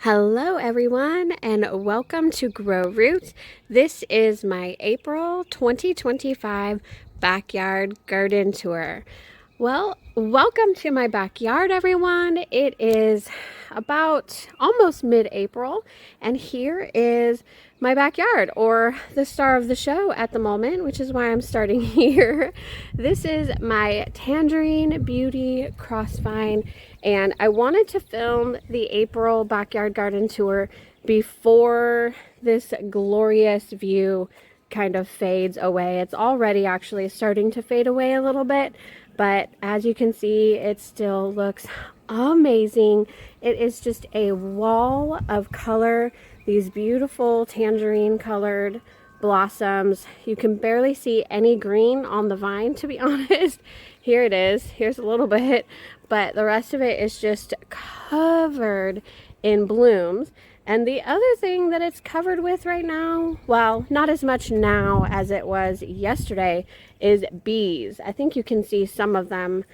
Hello everyone and welcome to Grow Roots. This is my April 2025 backyard garden tour. Well, welcome to my backyard everyone. It is about almost mid-April and here is my backyard, or the star of the show at the moment, which is why I'm starting here. This is my Tangerine Beauty Crossvine, and I wanted to film the April backyard garden tour before this glorious view kind of fades away. It's already actually starting to fade away a little bit, but as you can see, it still looks amazing. It is just a wall of color. These beautiful tangerine colored blossoms. You can barely see any green on the vine, to be honest. Here it is. Here's a little bit, but the rest of it is just covered in blooms. And the other thing that it's covered with right now, well, not as much now as it was yesterday, is bees. I think you can see some of them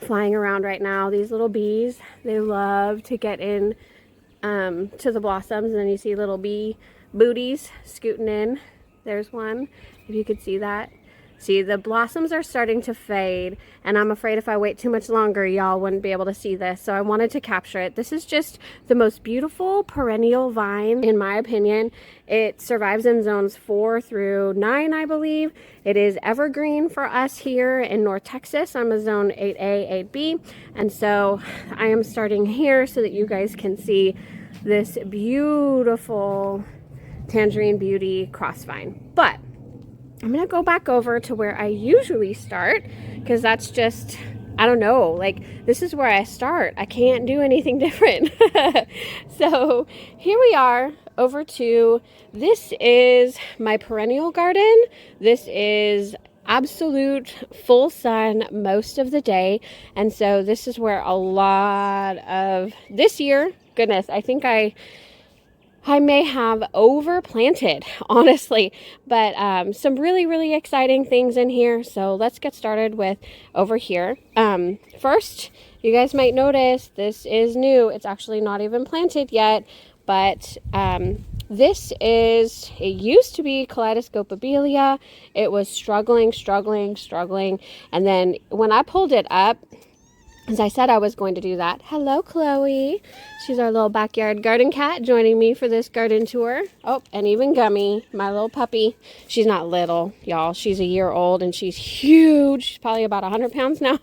flying around right now. These little bees, they love to get in to the blossoms, and then you see little bee booties scooting in. There's one, if you could see that. See, the blossoms are starting to fade, and I'm afraid if I wait too much longer, y'all wouldn't be able to see this, so I wanted to capture it. This is just the most beautiful perennial vine, in my opinion. It survives in zones 4 through 9, I believe. It is evergreen for us here in North Texas. I'm a zone 8A, 8B, and so I am starting here so that you guys can see this beautiful Tangerine Beauty Crossvine. But I'm gonna go back over to where I usually start, because that's just, I don't know, like, this is where I start. I can't do anything different. So here we are over to, this is my perennial garden. This is absolute full sun most of the day, and so this is where a lot of this year, goodness, I think I may have overplanted, honestly, but some really exciting things in here. So let's get started with over here. First, you guys might notice this is new. It's actually not even planted yet, but this is, it used to be Kaleidoscopobelia. It was struggling, and then when I pulled it up, as I said I was going to do that. Hello, Chloe. She's our little backyard garden cat joining me for this garden tour. Oh, and even Gummy, my little puppy. She's not little, y'all. She's a year old and she's huge. She's probably about 100 pounds now.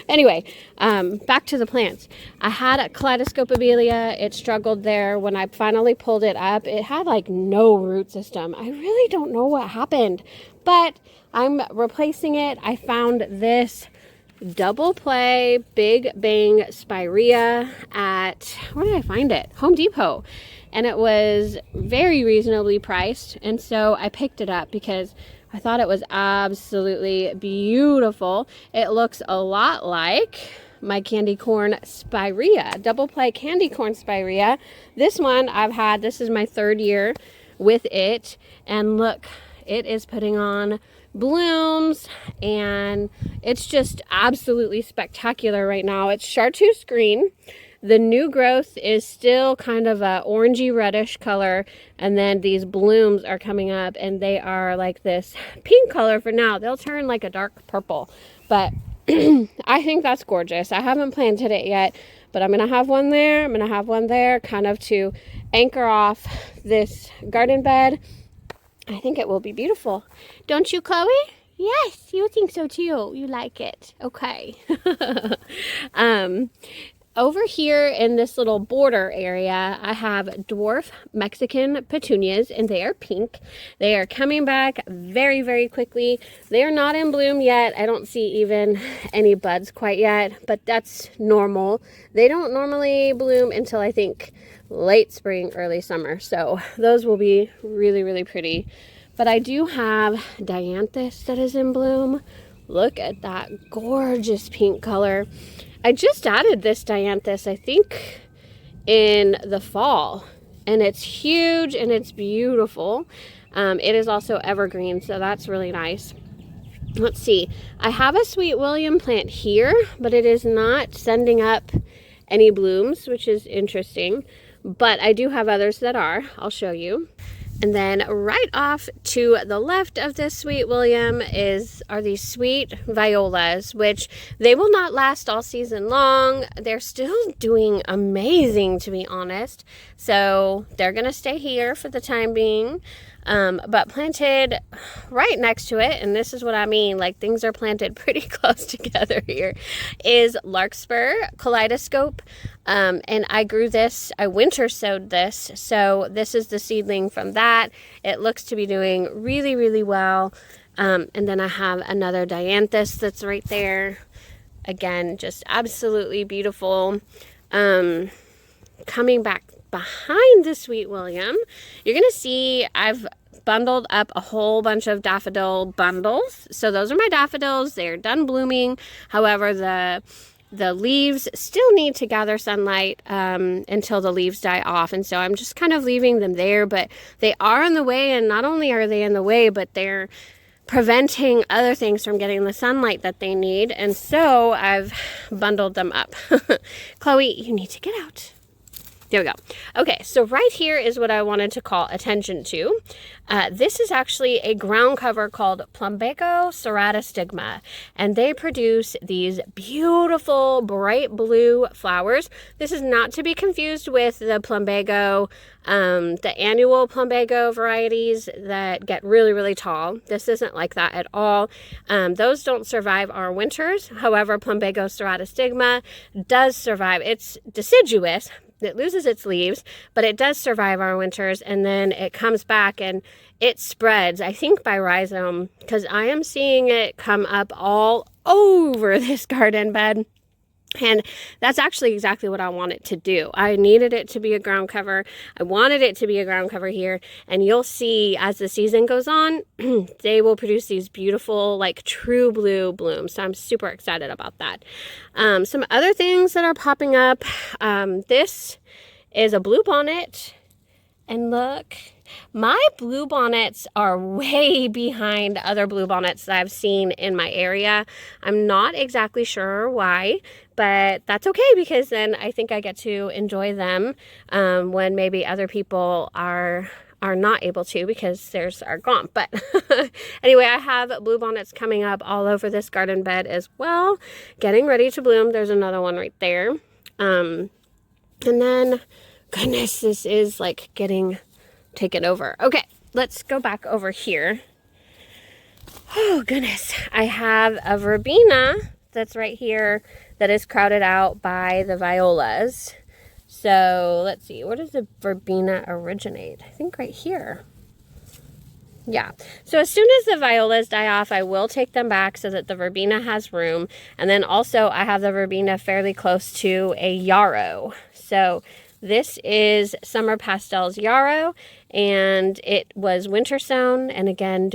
Anyway, back to the plants. I had a Kaleidoscopobelia. It struggled there. When I finally pulled it up, it had like no root system. I really don't know what happened, but I'm replacing it. I found this double play Big Bang Spirea at, where did I find it? Home Depot. And it was very reasonably priced, and so I picked it up because I thought it was absolutely beautiful. It looks a lot like my candy corn Spirea, double play candy corn Spirea. This one I've had, this is my 3rd year with it, and look, it is putting on blooms, and it's just absolutely spectacular right now. It's chartreuse green. The new growth is still kind of a orangey reddish color, and then these blooms are coming up and they are like this pink color for now. They'll turn like a dark purple, but I think that's gorgeous. I haven't planted it yet, but I'm gonna have one there, I'm gonna have one there, kind of to anchor off this garden bed. I think it will be beautiful. Don't you, Chloe? Yes, you think so too. You like it. Okay. Over here in this little border area, I have dwarf Mexican petunias, and they are pink. They are coming back very quickly. They are not in bloom yet. I don't see even any buds quite yet, but that's normal. They don't normally bloom until, I think, late spring, early summer. So those will be really pretty. But I do have Dianthus that is in bloom. Look at that gorgeous pink color. I just added this Dianthus, I think, in the fall, and it's huge and it's beautiful. It is also evergreen, so that's really nice. Let's see. I have a Sweet William plant here, but it is not sending up any blooms, which is interesting. But I do have others that are. I'll show you. And then right off to the left of this Sweet William are these sweet violas, which they will not last all season long. They're still doing amazing, to be honest. So they're going to stay here for the time being. But planted right next to it, and this is what I mean, like things are planted pretty close together here, is Larkspur Kaleidoscope. And I grew this, I winter sowed this, so this is the seedling from that. It looks to be doing really, really well. And then I have another Dianthus that's right there. Again, just absolutely beautiful. Coming back behind the Sweet William, you're going to see I've bundled up a whole bunch of daffodil bundles. So those are my daffodils. They're done blooming. However, the leaves still need to gather sunlight until the leaves die off. And so I'm just kind of leaving them there, but they are in the way. And not only are they in the way, but they're preventing other things from getting the sunlight that they need. And so I've bundled them up. Chloe, you need to get out. There we go. Okay, so right here is what I wanted to call attention to. This is actually a ground cover called Plumbago Ceratostigma, and they produce these beautiful bright blue flowers. This is not to be confused with the Plumbago, the annual Plumbago varieties that get really, really tall. This isn't like that at all. Those don't survive our winters. However, Plumbago Ceratostigma does survive. It's deciduous. It loses its leaves, but it does survive our winters, and then it comes back and it spreads, I think by rhizome, because I am seeing it come up all over this garden bed. And that's actually exactly what I want it to do. I needed it to be a ground cover. I wanted it to be a ground cover here. And you'll see as the season goes on, they will produce these beautiful, like true blue blooms. So I'm super excited about that. Some other things that are popping up. This is a bluebonnet. And look, my bluebonnets are way behind other bluebonnets that I've seen in my area. I'm not exactly sure why, but that's okay because then I think I get to enjoy them when maybe other people are not able to because theirs are gone. But anyway, I have bluebonnets coming up all over this garden bed as well, getting ready to bloom. There's another one right there. And then, goodness, this is like getting taken over. Okay, let's go back over here. Oh, goodness. I have a verbena that's right here that is crowded out by the violas. So let's see, where does the verbena originate? I think right here. Yeah, so as soon as the violas die off, I will take them back so that the verbena has room. And then also I have the verbena fairly close to a yarrow. So this is Summer Pastels Yarrow, and it was winter sown, and again,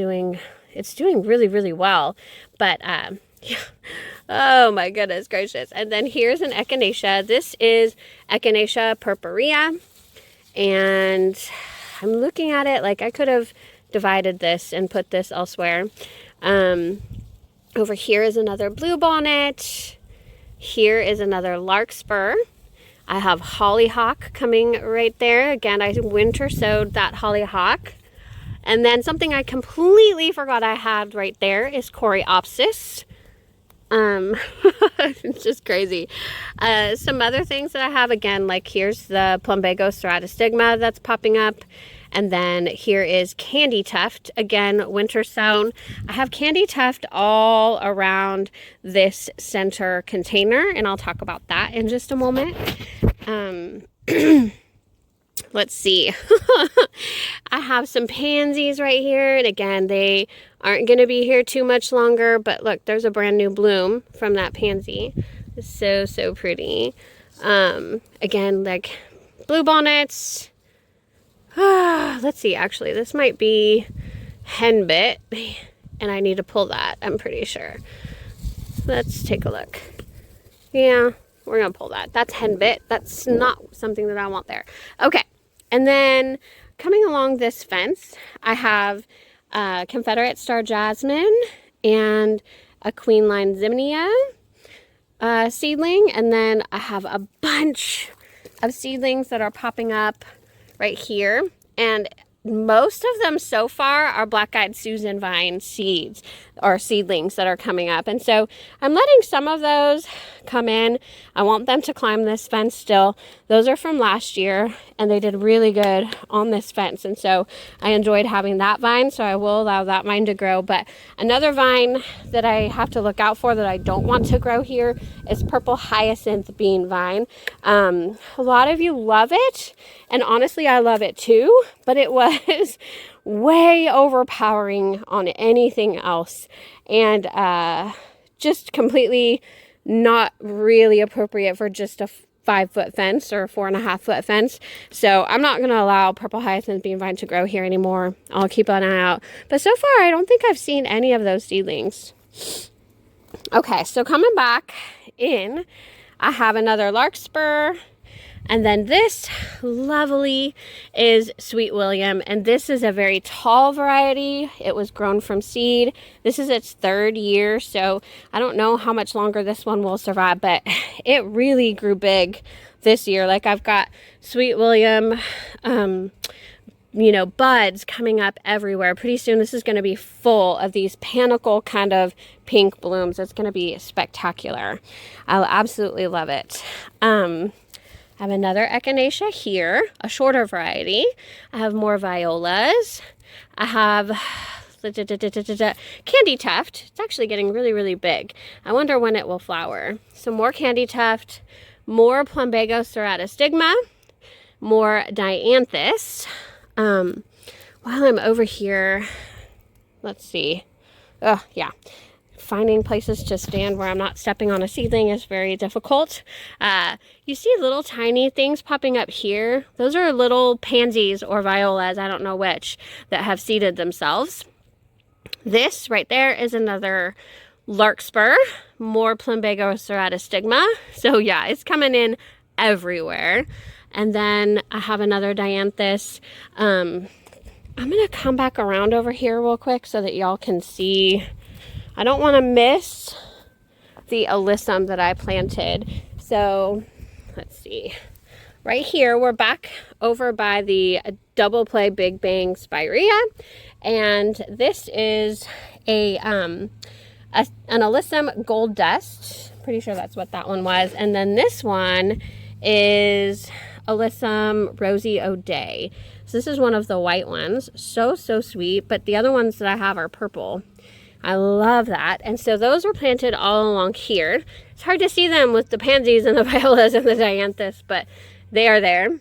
it's doing really, really well. But, yeah. Oh my goodness gracious. And then here's an echinacea. This is Echinacea purpurea, and I'm looking at it like I could have divided this and put this elsewhere. Over here is another bluebonnet. Here is another larkspur. I have hollyhock coming right there. Again, I winter sowed that hollyhock. And then something I completely forgot I had right there is Coreopsis. It's just crazy. Some other things that I have, again, like here's the Plumbago Ceratostigma that's popping up. And then here is Candy Tuft, again, winter sown. I have Candy Tuft all around this center container, and I'll talk about that in just a moment. Let's see. I have some pansies right here, and again, they aren't going to be here too much longer, but look, there's a brand new bloom from that pansy. It's so, so pretty. Again, like bluebonnets. Let's see, actually, this might be henbit, and I need to pull that, I'm pretty sure. Let's take a look. Yeah, we're going to pull that. That's henbit. That's not something that I want there. Okay, and then coming along this fence, I have Confederate Star Jasmine and a Queen Line Zinnia. seedling, and then I have a bunch of seedlings that are popping up right here, and most of them so far are black-eyed Susan vine seeds or seedlings that are coming up. And so I'm letting some of those come in. I want them to climb this fence still. Those are from last year, and they did really good on this fence. And so I enjoyed having that vine, so I will allow that vine to grow. But another vine that I have to look out for that I don't want to grow here is purple hyacinth bean vine. A lot of you love it, and honestly, I love it too, but it was way overpowering on anything else, and just completely not really appropriate for just a 5-foot fence or 4.5-foot fence. So I'm not going to allow purple hyacinth bean vine to grow here anymore. I'll keep an eye out. But so far, I don't think I've seen any of those seedlings. Okay, so coming back in, I have another larkspur. And then this lovely is Sweet William, and this is a very tall variety. It was grown from seed. This is its 3rd year, so I don't know how much longer this one will survive, but it really grew big this year. Like, I've got Sweet William, you know, buds coming up everywhere. Pretty soon this is going to be full of these panicle kind of pink blooms. It's going to be spectacular. I'll absolutely love it. I have another echinacea here, a shorter variety. I have more violas. I have candy tuft. It's actually getting really, really big. I wonder when it will flower. Some more candy tuft, more plumbago serratistigma, more dianthus. While I'm over here, let's see. Oh, yeah. Finding places to stand where I'm not stepping on a seedling is very difficult. You see little tiny things popping up here. Those are little pansies or violas, I don't know which, that have seeded themselves. This right there is another larkspur, more plumbago serratistigma. So yeah, it's coming in everywhere. And then I have another dianthus. I'm gonna come back around over here real quick so that y'all can see. I don't want to miss the alyssum that I planted. So let's see. Right here, we're back over by the Double Play Big Bang Spirea. And this is an alyssum gold dust. Pretty sure that's what that one was. And then this one is alyssum Rosie O'Day. So this is one of the white ones. So sweet. But the other ones that I have are purple. I love that. And so those were planted all along here. It's hard to see them with the pansies and the violas and the dianthus, but they are there.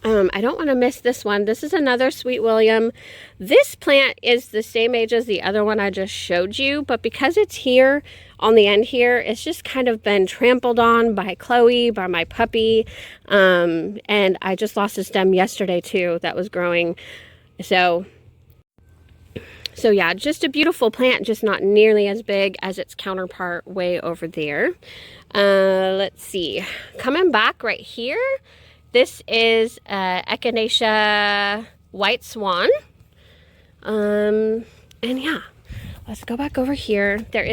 I don't want to miss this one. This is another Sweet William. This plant is the same age as the other one I just showed you, but because it's here on the end here, it's just kind of been trampled on by Chloe, by my puppy. And I just lost a stem yesterday too that was growing. So yeah, just a beautiful plant, just not nearly as big as its counterpart way over there. Let's see. Coming back right here, this is Echinacea White Swan. And yeah, let's go back over here. There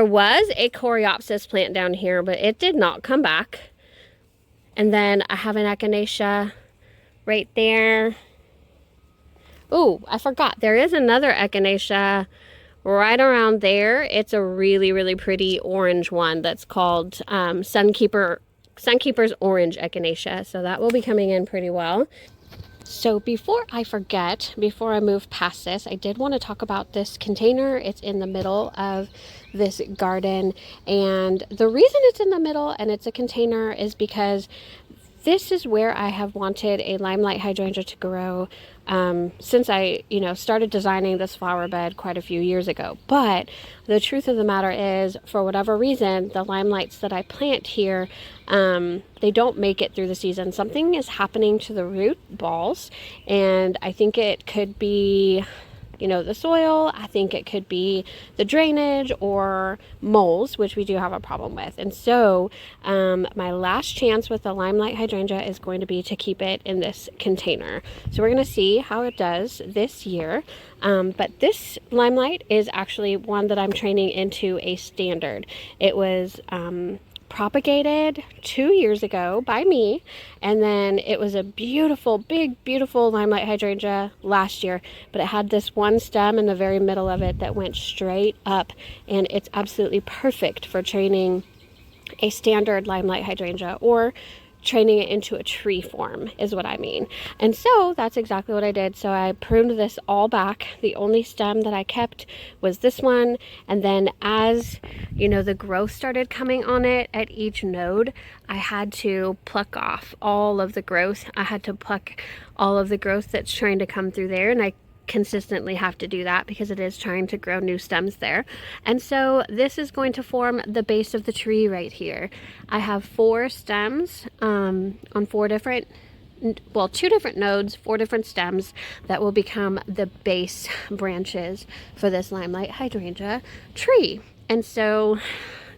was a Coreopsis plant down here, but it did not come back. And then I have an Echinacea right there. Oh, I forgot. There is another echinacea right around there. It's a really, really pretty orange one that's called Sunkeeper's Orange Echinacea. So that will be coming in pretty well. So before I forget, before I move past this, I did want to talk about this container. It's in the middle of this garden. And the reason it's in the middle and it's a container is because this is where I have wanted a limelight hydrangea to grow since I, started designing this flower bed quite a few years ago. But the truth of the matter is, for whatever reason, the limelights that I plant here, they don't make it through the season. Something is happening to the root balls, and I think it could be you know, the soil. I think it could be the drainage or moles, which we do have a problem with. And so my last chance with the Limelight hydrangea is going to be to keep it in this container. So we're going to see how it does this year. But this Limelight is actually one that I'm training into a standard. It was propagated 2 years ago by me, and then it was a beautiful, big, beautiful Limelight hydrangea last year, but it had this one stem in the very middle of it that went straight up, and it's absolutely perfect for training a standard Limelight hydrangea, or training it into a tree form is what I mean. And so that's exactly what I did. So I pruned this all back. The only stem that I kept was this one. And then as, you know, the growth started coming on it at each node, I had to pluck off all of the growth. I had to pluck all of the growth that's trying to come through there. And I consistently have to do that because it is trying to grow new stems there. And so this is going to form the base of the tree right here. I have 4 stems on 4 different, well, 2 different nodes, 4 different stems that will become the base branches for this Limelight hydrangea tree. And so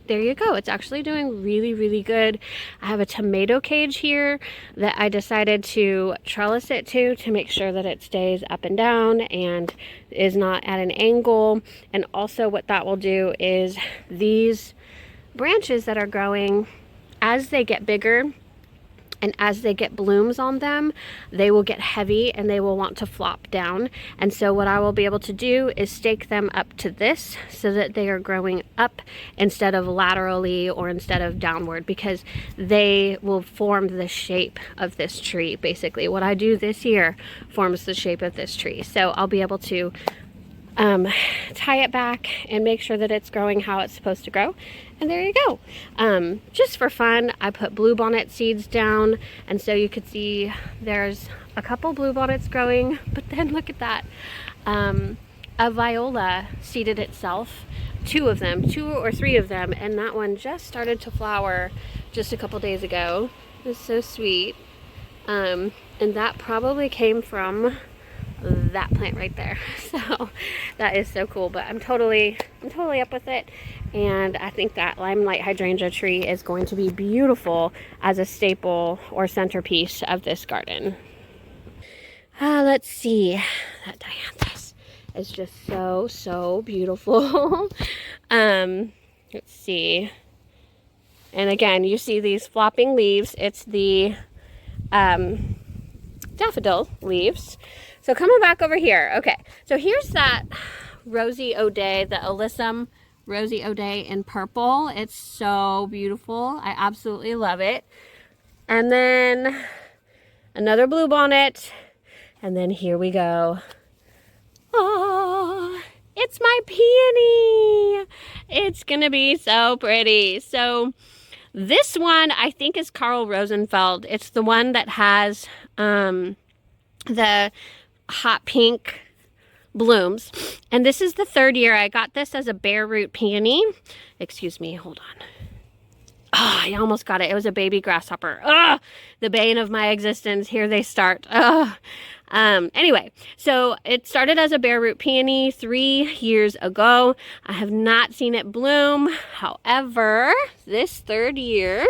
there you go. It's actually doing really, really good. I have a tomato cage here that I decided to trellis it to make sure that it stays up and down and is not at an angle. And also what that will do is these branches that are growing, as they get bigger and as they get blooms on them, they will get heavy and they will want to flop down. And so what I will be able to do is stake them up to this so that they are growing up instead of laterally or instead of downward, because they will form the shape of this tree. Basically, what I do this year forms the shape of this tree. So I'll be able to tie it back and make sure that it's growing how it's supposed to grow. And there you go. Just for fun, I put bluebonnet seeds down, and so you could see there's a couple bluebonnets growing, but then look at that. A viola seeded itself, 2 of them, 2 or 3 of them, and that one just started to flower just a couple days ago. It's so sweet. And that probably came from that plant right there. So that is so cool, but I'm totally up with it, and I think that Limelight hydrangea tree is going to be beautiful as a staple or centerpiece of this garden. Let's see, that dianthus is just so beautiful. Let's see, and again, you see these flopping leaves. It's the daffodil leaves. So coming back over here, okay, so here's that Rosie O'Day, the Alyssum Rosie O'Day in purple. It's so beautiful. I absolutely love it. And then another bluebonnet, and then here we go. Oh, it's my peony. It's gonna be so pretty. So this one I think is Carl Rosenfeld. It's the one that has the hot pink blooms, and this is the 3rd year. I got this as a bare root peony. Excuse me, hold on. Oh, I almost got it. It was a baby grasshopper. Ugh, the bane of my existence. Here they start. Ugh. Anyway, so it started as a bare root peony 3 years ago. I have not seen it bloom. However, this 3rd year,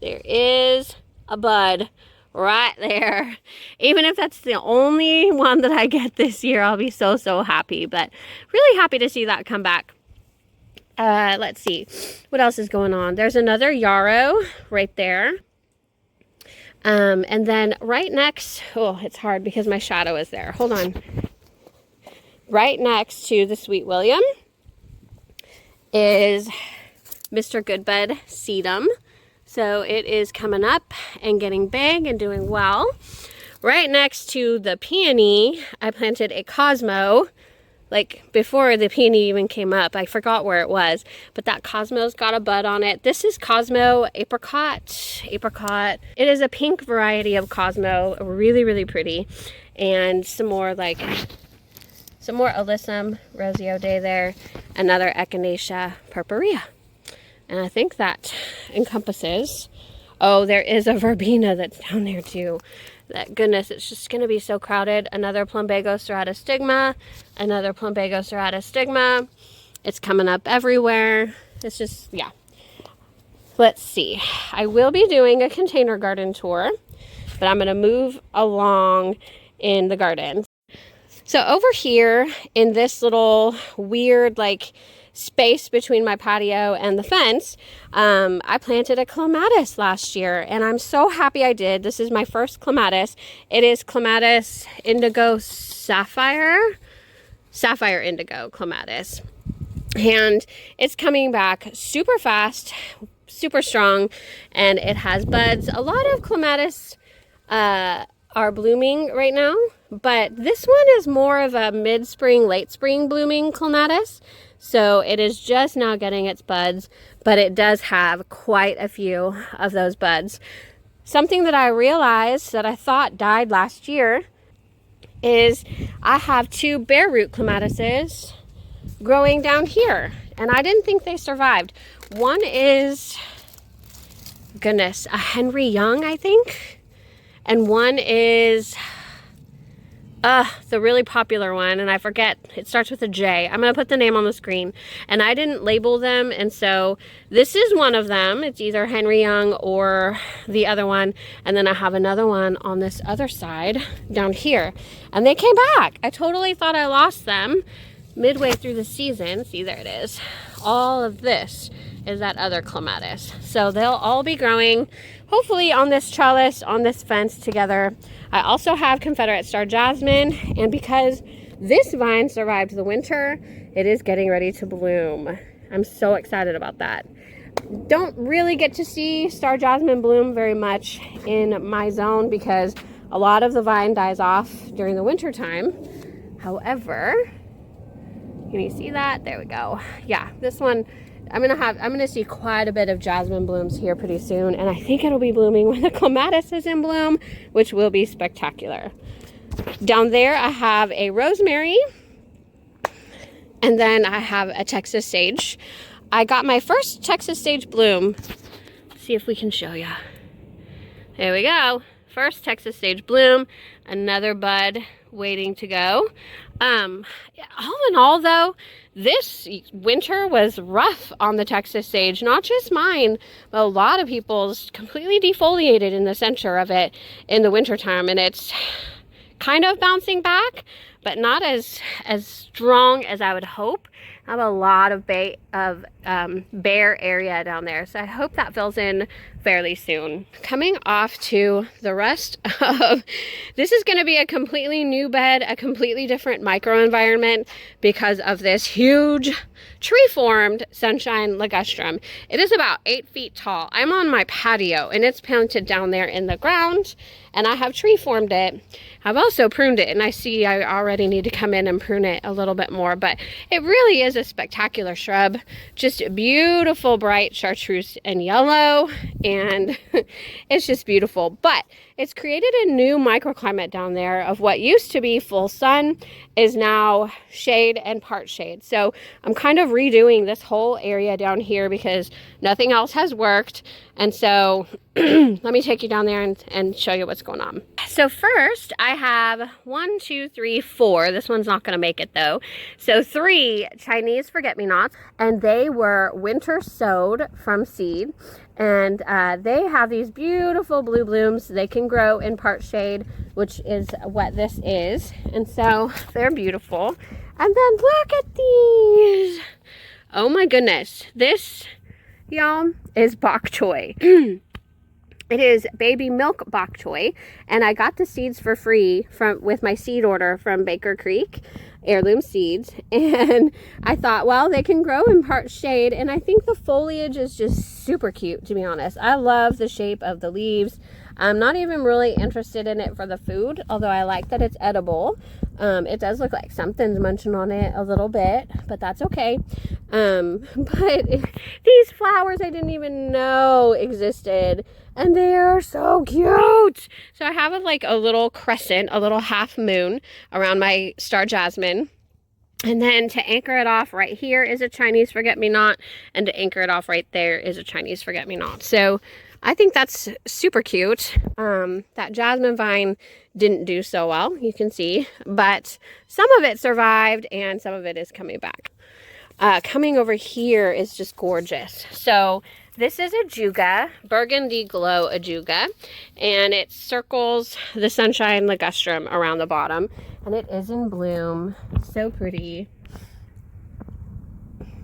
there is a bud right there. Even if that's the only one that I get this year, I'll be so happy. But really happy to see that come back. Let's see what else is going on. There's another yarrow right there, and then right next, oh, it's hard because my shadow is there, hold on. Right next to the Sweet William is Mr. Goodbud sedum. So it is coming up and getting big and doing well. Right next to the peony, I planted a Cosmo. Like before the peony even came up, I forgot where it was, but that Cosmo's got a bud on it. This is Cosmo apricot. It is a pink variety of Cosmo, really pretty. And some more Alyssum Rosie O'Day there, another Echinacea purpurea. And I think that encompasses, oh, there is a verbena that's down there too. That goodness, it's just going to be so crowded. Another Plumbago serrata stigma, another Plumbago serrata stigma. It's coming up everywhere. It's just, yeah. Let's see. I will be doing a container garden tour, but I'm going to move along in the garden. So over here in this little weird like space between my patio and the fence, I planted a clematis last year, and I'm so happy I did. This is my first clematis. It is Clematis Indigo Sapphire Indigo Clematis, and it's coming back super fast, super strong, and it has buds. A lot of clematis are blooming right now, but this one is more of a mid-spring, late spring blooming clematis. So it is just now getting its buds, but it does have quite a few of those buds. Something that I realized that I thought died last year is I have 2 bare root clematises growing down here, and I didn't think they survived. One is, goodness, a Henry Young, I think, and one is the really popular one, and I forget, it starts with a J. I'm gonna put the name on the screen, and I didn't label them, and so this is one of them. It's either Henry Young or the other one, and then I have another one on this other side down here, and they came back. I totally thought I lost them midway through the season. See, there it is. All of this is that other clematis. So they'll all be growing hopefully on this trellis, on this fence together. I also have Confederate Star Jasmine, and because this vine survived the winter, it is getting ready to bloom. I'm so excited about that. Don't really get to see Star Jasmine bloom very much in my zone because a lot of the vine dies off during the winter time. However, can you see that? There we go. Yeah, this one, I'm gonna see quite a bit of jasmine blooms here pretty soon, and I think it'll be blooming when the clematis is in bloom, which will be spectacular. Down there I have a rosemary, and then I have a Texas sage. I got my first Texas sage bloom. Let's see if we can show you. There we go. First Texas sage bloom, another bud waiting to go. All in all though, this winter was rough on the Texas sage, not just mine, but a lot of people's completely defoliated in the center of it in the wintertime, and it's kind of bouncing back, but not as strong as I would hope. I have a lot of bare area down there, so I hope that fills in fairly soon. Coming off to the rest of, this is going to be a completely new bed, a completely different microenvironment because of this huge tree-formed Sunshine Ligustrum. It is about 8 feet tall. I'm on my patio and it's planted down there in the ground, and I have tree-formed it. I've also pruned it, and I see I already need to come in and prune it a little bit more, but it really is a spectacular shrub. Just beautiful bright chartreuse and yellow, and it's just beautiful. But it's created a new microclimate down there of what used to be full sun is now shade and part shade. So I'm kind of redoing this whole area down here because nothing else has worked. And so let me take you down there and show you what's going on. So first I have 1, 2, 3, 4. This one's not going to make it though. So 3 Chinese forget-me-nots, and they were winter sowed from seed. And they have these beautiful blue blooms. They can grow in part shade, which is what this is. And so they're beautiful. And then look at these. Oh my goodness. This, y'all, is bok choy. It is baby milk bok choy, and I got the seeds for free with my seed order from Baker Creek Heirloom Seeds, and I thought, well, they can grow in part shade, and I think the foliage is just super cute, to be honest. I love the shape of the leaves. I'm not even really interested in it for the food, although I like that it's edible. It does look like something's munching on it a little bit, but that's okay. But these flowers I didn't even know existed, and they are so cute. So I have like a little crescent, a little half moon around my Star Jasmine. And then to anchor it off right here is a Chinese forget-me-not, and to anchor it off right there is a Chinese forget-me-not. So I think that's super cute. That jasmine vine didn't do so well, you can see, but some of it survived and some of it is coming back. Coming over here is just gorgeous. So this is Ajuga, Burgundy Glow Ajuga, and it circles the Sunshine Ligustrum around the bottom, and it is in bloom. So pretty.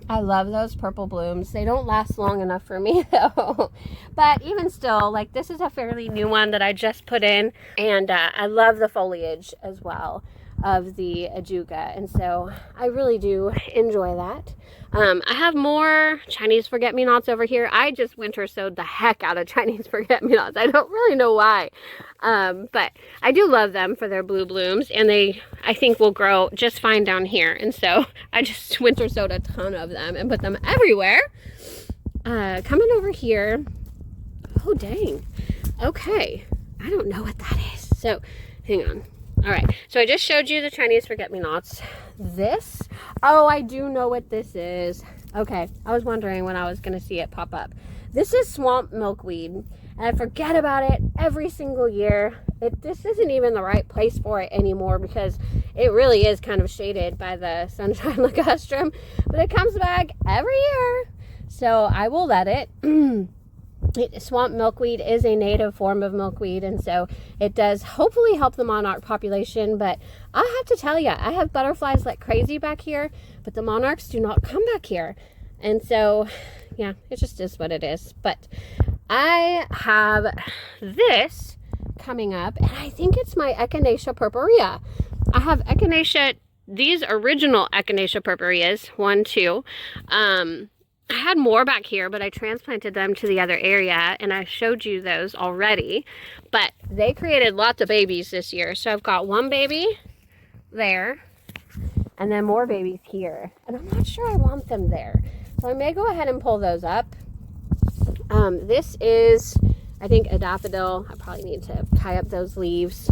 I love those purple blooms. They don't last long enough for me though. But even still, like, this is a fairly new one that I just put in, and I love the foliage as well of the Ajuga, and so I really do enjoy that. I have more Chinese forget-me-nots over here. I just winter sowed the heck out of Chinese forget-me-nots. I don't really know why, but I do love them for their blue blooms, and they, I think, will grow just fine down here, and so I just winter sowed a ton of them and put them everywhere. Coming over here, oh dang, okay, I don't know what that is, so hang on. All right, so I just showed you the Chinese forget-me-nots. This, oh, I do know what this is. Okay, I was wondering when I was gonna see it pop up. This is swamp milkweed, and I forget about it every single year. This isn't even the right place for it anymore because it really is kind of shaded by the Sunshine Ligustrum, but it comes back every year, so I will let it. Swamp milkweed is a native form of milkweed, and so it does hopefully help the monarch population, but I have to tell you, I have butterflies like crazy back here, but the monarchs do not come back here, and so yeah, it just is what it is. But I have this coming up, and I think it's my Echinacea purpurea. I have Echinacea, these original Echinacea purpureas, 1, 2. I had more back here, but I transplanted them to the other area, and I showed you those already. But they created lots of babies this year. So I've got one baby there, and then more babies here. And I'm not sure I want them there. So I may go ahead and pull those up. This is, I think, a daffodil. I probably need to tie up those leaves.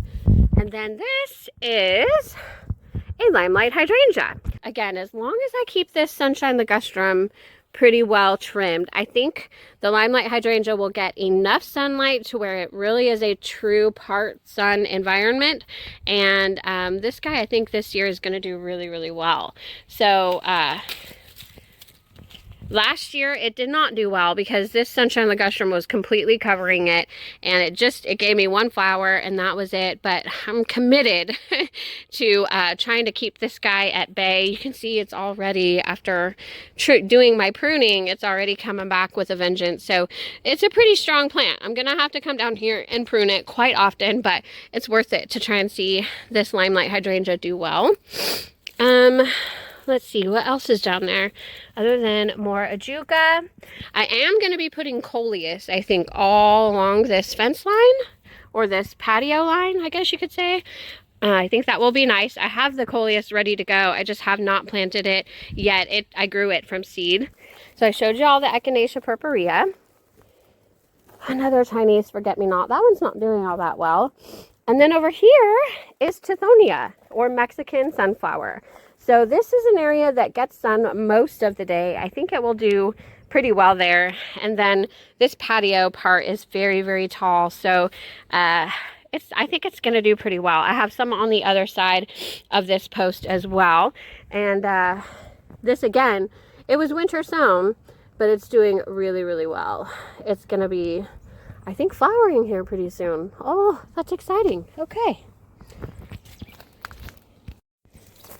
And then this is a limelight hydrangea. Again, as long as I keep this Sunshine Ligustrum pretty well trimmed, I think the limelight hydrangea will get enough sunlight to where it really is a true part sun environment, and this guy I think this year is going to do really, really well. So last year it did not do well because this Sunshine Ligustrum was completely covering it, and it gave me one flower and that was it. But I'm committed to trying to keep this guy at bay. You can see it's already, after doing my pruning, it's already coming back with a vengeance. So it's a pretty strong plant. I'm gonna have to come down here and prune it quite often, but it's worth it to try and see this limelight hydrangea do well. Let's see, what else is down there other than more Ajuga. I am going to be putting coleus, I think, all along this fence line, or this patio line, I guess you could say. I think that will be nice. I have the coleus ready to go. I just have not planted it yet. I grew it from seed. So I showed you all the Echinacea purpurea. Another Chinese forget-me-not. That one's not doing all that well. And then over here is Tithonia, or Mexican sunflower. So this is an area that gets sun most of the day. I think it will do pretty well there. And then this patio part is very, very tall. So I think it's going to do pretty well. I have some on the other side of this post as well. And this, again, it was winter sown, but it's doing really, really well. It's going to be, I think, flowering here pretty soon. Oh, that's exciting. Okay.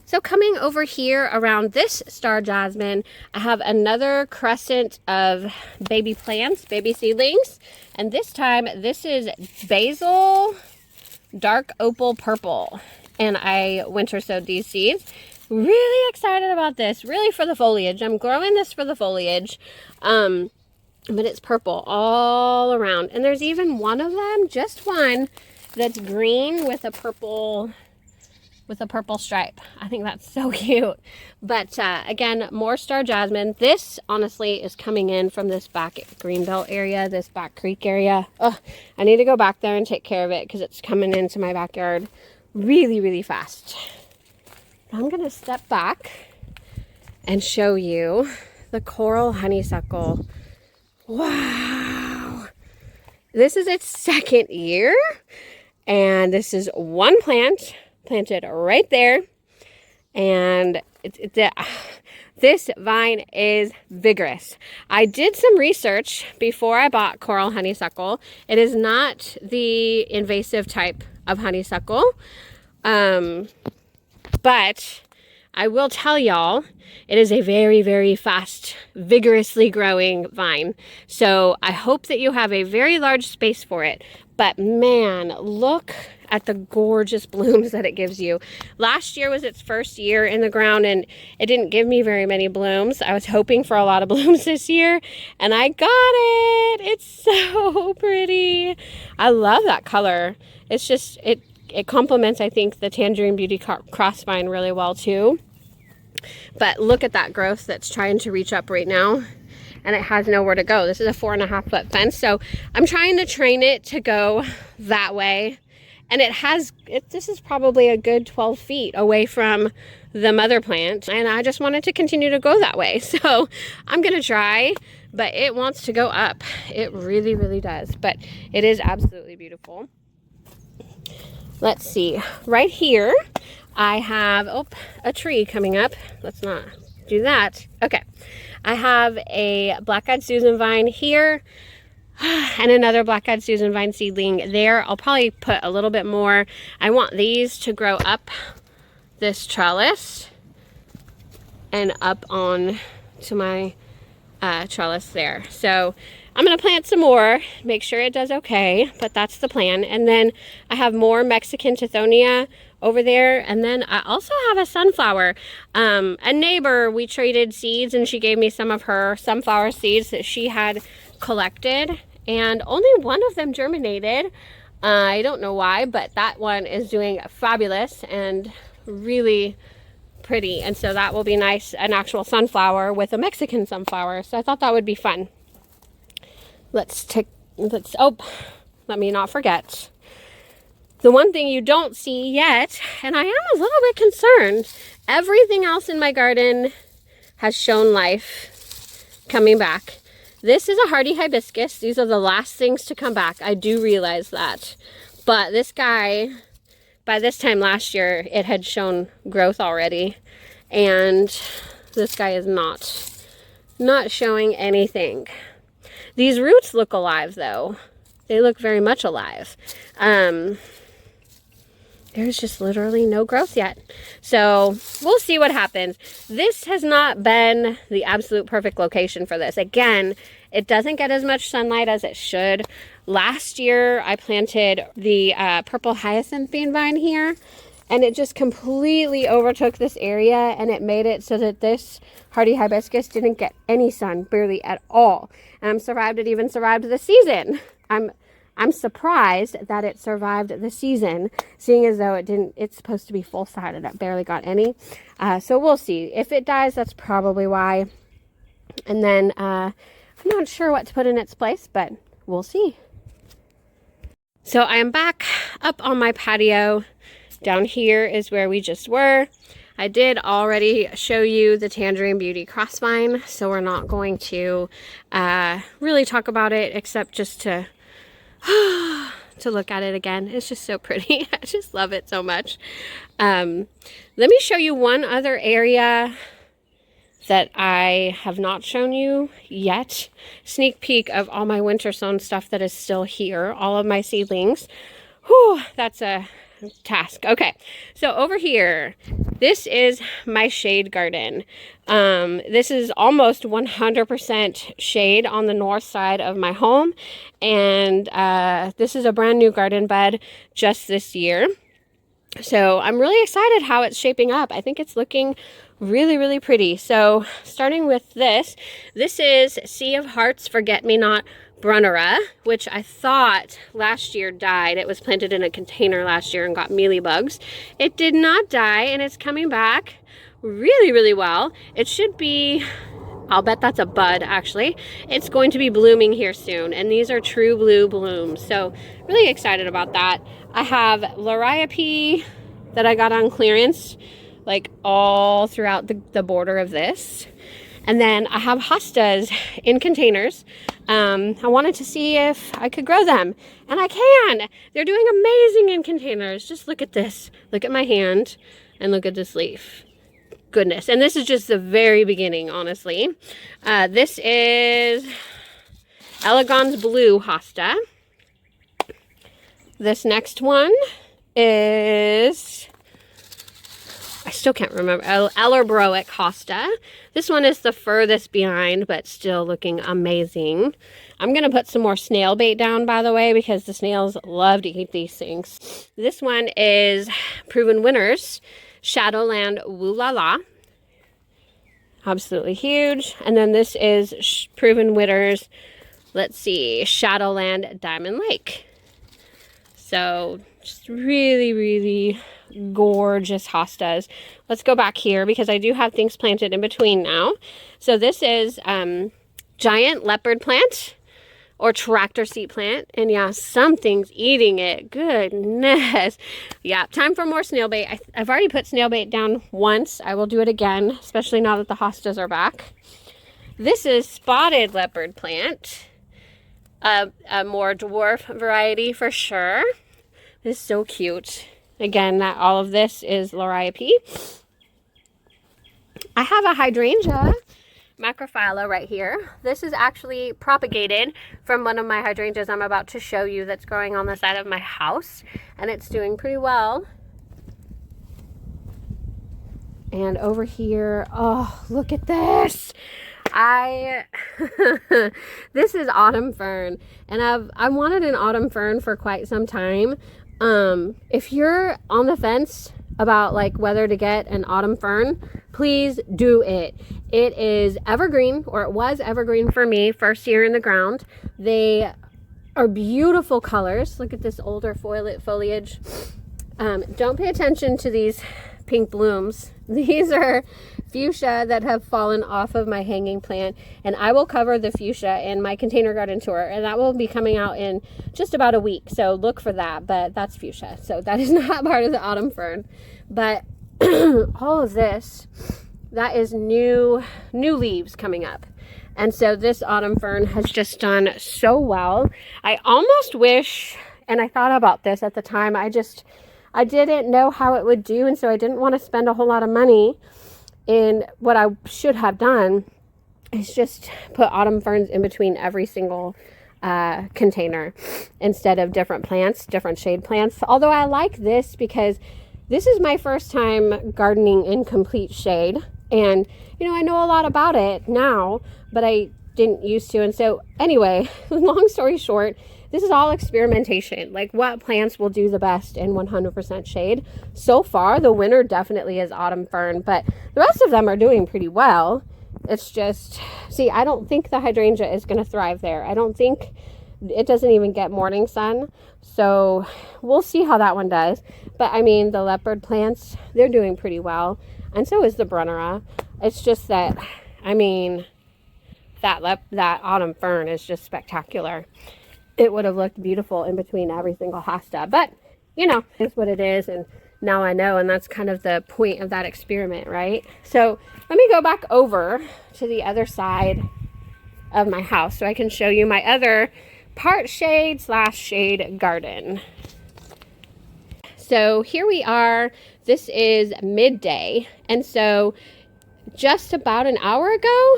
So coming over here around this star jasmine, I have another crescent of baby plants, baby seedlings. And this time, this is basil dark opal purple. And I winter sowed these seeds. Really excited about this, really for the foliage. I'm growing this for the foliage, but it's purple all around. And there's even one of them, just one, that's green with a purple stripe. I think that's so cute. But again, more star jasmine. This honestly is coming in from this back Greenbelt area, this back creek area. Oh, I need to go back there and take care of it because it's coming into my backyard really, really fast. I'm gonna step back and show you the coral honeysuckle. Wow. this is its second year, and this is one plant planted right there, and this vine is vigorous. I did some research before I bought coral honeysuckle. It is not the invasive type of honeysuckle, but I will tell y'all, it is a very, very fast, vigorously growing vine. So I hope that you have a very large space for it. But man, look at the gorgeous blooms that it gives you. Last year was its first year in the ground, and it didn't give me very many blooms. I was hoping for a lot of blooms this year, and I got it. It's so pretty. I love that color. It's just, it complements, I think, the Tangerine Beauty Crossvine really well too. But look at that growth that's trying to reach up right now, and it has nowhere to go. This is a 4.5 foot fence, so I'm trying to train it to go that way. And this is probably a good 12 feet away from the mother plant, and I just want it to continue to go that way. So I'm gonna try, but it wants to go up. It really, really does, but it is absolutely beautiful. Let's see, right here, I have, a tree coming up. Let's not do that. Okay, I have a black-eyed Susan vine here and another black-eyed Susan vine seedling there. I'll probably put a little bit more. I want these to grow up this trellis and up on to my trellis there. So I'm gonna plant some more, make sure it does okay, but that's the plan. And then I have more Mexican Tithonia over there, and then I also have a sunflower. A neighbor, we traded seeds, and she gave me some of her sunflower seeds that she had collected, and only one of them germinated. I don't know why, but that one is doing fabulous and really pretty, and so that will be nice, an actual sunflower with a Mexican sunflower. So I thought that would be fun. Let me not forget. The one thing you don't see yet, and I am a little bit concerned, everything else in my garden has shown life coming back. This is a hardy hibiscus. These are the last things to come back. I do realize that. But this guy, by this time last year, it had shown growth already. And this guy is not showing anything. These roots look alive though. They look very much alive. There's just literally no growth yet. So we'll see what happens. This has not been the absolute perfect location for this. Again, it doesn't get as much sunlight as it should. Last year, I planted the purple hyacinthine vine here, and it just completely overtook this area, and it made it so that this hardy hibiscus didn't get any sun, barely at all. And I'm survived, it even survived the season. I'm surprised that it survived the season, seeing as though it's supposed to be full-sided. It barely got any. So we'll see. If it dies, that's probably why. And then I'm not sure what to put in its place, but we'll see. So I am back up on my patio. Down here is where we just were. I did already show you the Tangerine Beauty Crossvine, so we're not going to really talk about it, except just to look at it again. It's just so pretty. I just love it so much. Let me show you one other area that I have not shown you yet. Sneak peek of all my winter sown stuff that is still here, all of my seedlings. Whew, that's a task. Okay, so over here, this is my shade garden. This is almost 100% shade on the north side of my home, and this is a brand new garden bed just this year. So I'm really excited how it's shaping up. I think it's looking really, really pretty. So starting with this is Sea of Hearts Forget-Me-Not Brunnera, which I thought last year died. It was planted in a container last year and got mealybugs. It did not die, and it's coming back really, really well. It should be, I'll bet that's a bud actually. It's going to be blooming here soon, and these are true blue blooms. So really excited about that. I have Liriope that I got on clearance, like all throughout the border of this. And then I have hostas in containers. I wanted to see if I could grow them, and I can. They're doing amazing in containers. Just look at this. Look at my hand, and look at this leaf. Goodness. And this is just the very beginning, honestly. This is Elegans Blue Hosta. This next one is, I still can't remember, Ellerbroic Hosta. This one is the furthest behind, but still looking amazing. I'm going to put some more snail bait down, by the way, because the snails love to eat these things. This one is Proven Winners Shadowland Woo La La. Absolutely huge. And then this is Proven Winners, let's see, Shadowland Diamond Lake. So just really, really gorgeous hostas. Let's go back here because I do have things planted in between now. So this is giant leopard plant or tractor seat plant. And yeah, something's eating it. Goodness. Yeah, time for more snail bait. I've already put snail bait down once. I will do it again, especially now that the hostas are back. This is spotted leopard plant. A more dwarf variety for sure. This is so cute. Again, all of this is Liriope. I have a hydrangea macrophylla right here. This is actually propagated from one of my hydrangeas I'm about to show you that's growing on the side of my house, and it's doing pretty well. And over here, oh, look at this. This is autumn fern, and I wanted an autumn fern for quite some time. If you're on the fence about like whether to get an autumn fern, please do it. It is evergreen, or it was evergreen for me first year in the ground. They are beautiful colors. Look at this older foliage. Don't pay attention to these pink blooms. These are fuchsia that have fallen off of my hanging plant, and I will cover the fuchsia in my container garden tour, and that will be coming out in just about a week, so look for that. But that's fuchsia, so that is not part of the autumn fern. But all of this, that is new leaves coming up. And so this autumn fern has just done so well. I almost wish, and I thought about this at the time, I didn't know how it would do, and so I didn't want to spend a whole lot of money. And what I should have done is just put autumn ferns in between every single container instead of different plants, different shade plants. Although I like this because this is my first time gardening in complete shade. And, you know, I know a lot about it now, but I didn't used to. And so anyway, long story short, this is all experimentation, like what plants will do the best in 100% shade. So far, the winner definitely is autumn fern, but the rest of them are doing pretty well. It's just, see, I don't think the hydrangea is going to thrive there. I don't think, it doesn't even get morning sun. So we'll see how that one does. But I mean, the leopard plants, they're doing pretty well. And so is the Brunnera. It's just that, I mean, that autumn fern is just spectacular. It would have looked beautiful in between every single hosta, but you know, it's what it is, and now I know, and that's kind of the point of that experiment, right? So let me go back over to the other side of my house so I can show you my other part shade / shade garden. So here we are. This is midday, and so just about an hour ago,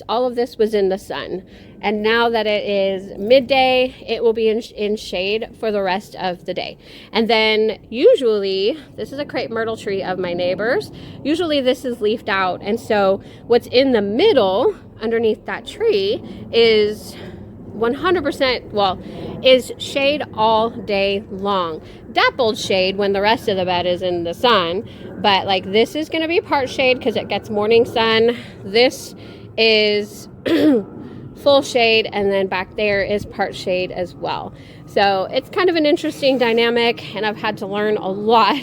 all of this was in the sun. And now that it is midday, it will be in shade for the rest of the day. And then usually, this is a crepe myrtle tree of my neighbor's. Usually this is leafed out. And so what's in the middle underneath that tree is 100%, well, is shade all day long. Dappled shade when the rest of the bed is in the sun. But like this is going to be part shade because it gets morning sun. This is full shade, and then back there is part shade as well. So it's kind of an interesting dynamic, and I've had to learn a lot.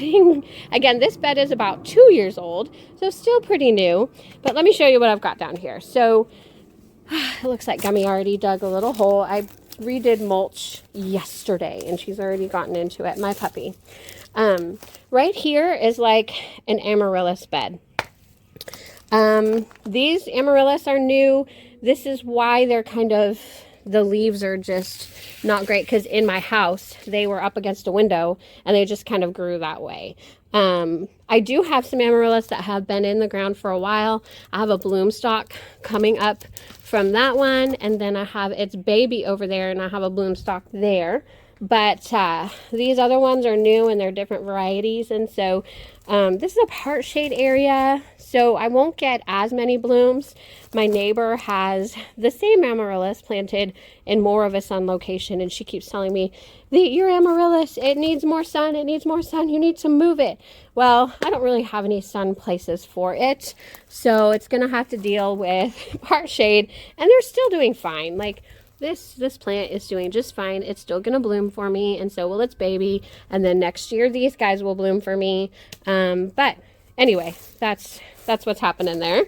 Again, this bed is about 2 years old, so still pretty new. But let me show you what I've got down here. So it looks like Gummy already dug a little hole. I redid mulch yesterday, and she's already gotten into it, my puppy. Right here is like an amaryllis bed. These amaryllis are new. This is why they're kind of the leaves are just not great because in my house, they were up against a window and they just kind of grew that way. I do have some amaryllis that have been in the ground for a while. I have a bloom stalk coming up from that one, and then I have its baby over there, and I have a bloom stalk there. But these other ones are new and they're different varieties, and so this is a part shade area, so I won't get as many blooms. My neighbor has the same amaryllis planted in more of a sun location, and she keeps telling me, your amaryllis, it needs more sun, you need to move it. Well, I don't really have any sun places for it, so it's gonna have to deal with part shade, and they're still doing fine. Like, this plant is doing just fine. It's still gonna bloom for me, and so will its baby, and then next year these guys will bloom for me. But anyway, that's what's happening there.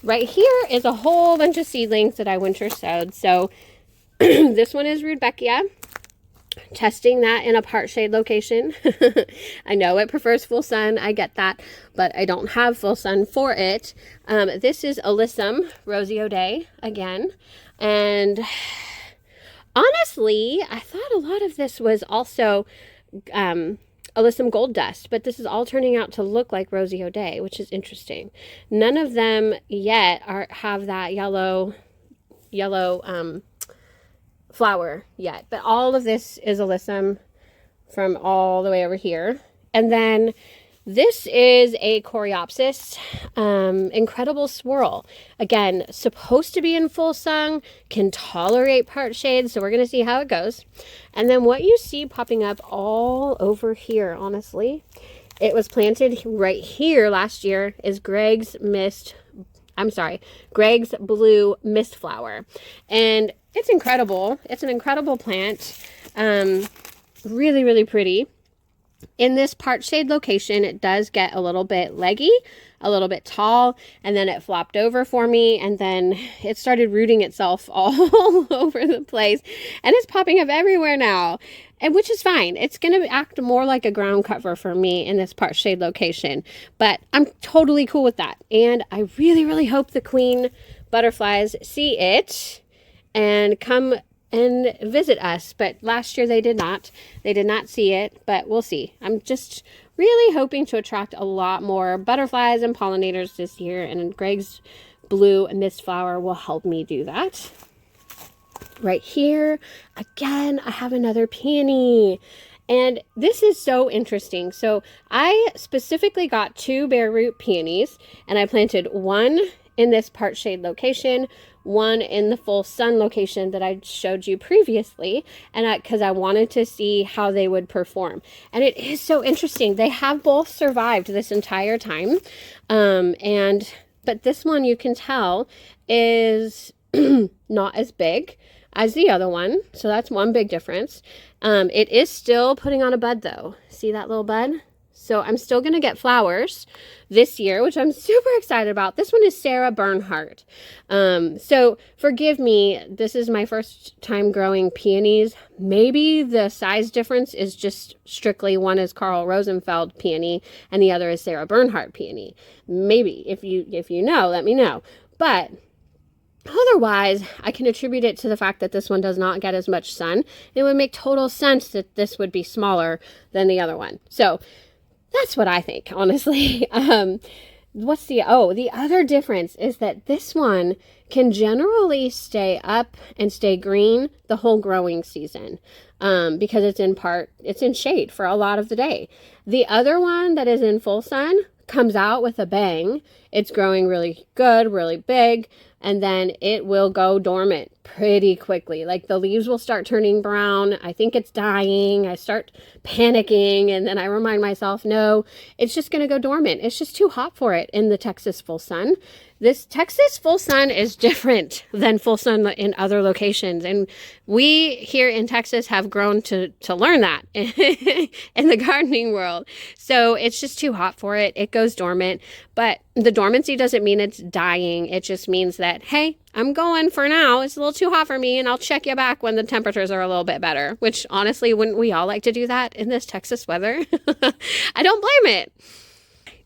Right here is a whole bunch of seedlings that I winter sowed. So this one is Rudbeckia. Testing that in a part shade location. I know it prefers full sun, I get that, but I don't have full sun for it. This is Alyssum Rosie O'Day again, and honestly, I thought a lot of this was also Alyssum Gold Dust, but this is all turning out to look like Rosie O'Day, which is interesting. None of them yet have that yellow flower yet, but all of this is Alyssum from all the way over here. And then this is a Coreopsis, Incredible Swirl. Again, supposed to be in full sun, can tolerate part shade, so we're going to see how it goes. And then what you see popping up all over here, honestly, it was planted right here last year, is Greg's Blue Mist Flower. And it's incredible. It's an incredible plant. Really, really pretty. In this part shade location, it does get a little bit leggy, a little bit tall, and then it flopped over for me, and then it started rooting itself all over the place, and it's popping up everywhere now, and which is fine. It's going to act more like a ground cover for me in this part shade location, but I'm totally cool with that, and I really, really hope the queen butterflies see it and come and visit us. But last year they did not see it, but we'll see. I'm just really hoping to attract a lot more butterflies and pollinators this year, and Greg's Blue Mist Flower will help me do that. Right here again, I have another peony, and this is so interesting. So I specifically got 2 bare root peonies, and I planted one in this part shade location, one in the full sun location that I showed you previously, and because I wanted to see how they would perform. And it is so interesting. They have both survived this entire time, but this one, you can tell, is not as big as the other one, so that's one big difference. It is still putting on a bud though. See that little bud? So I'm still going to get flowers this year, which I'm super excited about. This one is Sarah Bernhardt. So forgive me, this is my first time growing peonies. Maybe the size difference is just strictly one is Carl Rosenfeld peony and the other is Sarah Bernhardt peony. Maybe, if you know, let me know. But otherwise, I can attribute it to the fact that this one does not get as much sun. It would make total sense that this would be smaller than the other one. So that's what I think, honestly. The other difference is that this one can generally stay up and stay green the whole growing season, because it's in shade for a lot of the day. The other one that is in full sun comes out with a bang. It's growing really good, really big, and then it will go dormant pretty quickly. Like the leaves will start turning brown. I think it's dying. I start panicking, and then I remind myself, no, it's just going to go dormant. It's just too hot for it in the Texas full sun. This Texas full sun is different than full sun in other locations. And we here in Texas have grown to learn that in the gardening world. So it's just too hot for it. It goes dormant. But the dormancy doesn't mean it's dying. It just means that, hey, I'm going for now. It's a little too hot for me, and I'll check you back when the temperatures are a little bit better. Which, honestly, wouldn't we all like to do that in this Texas weather? I don't blame it.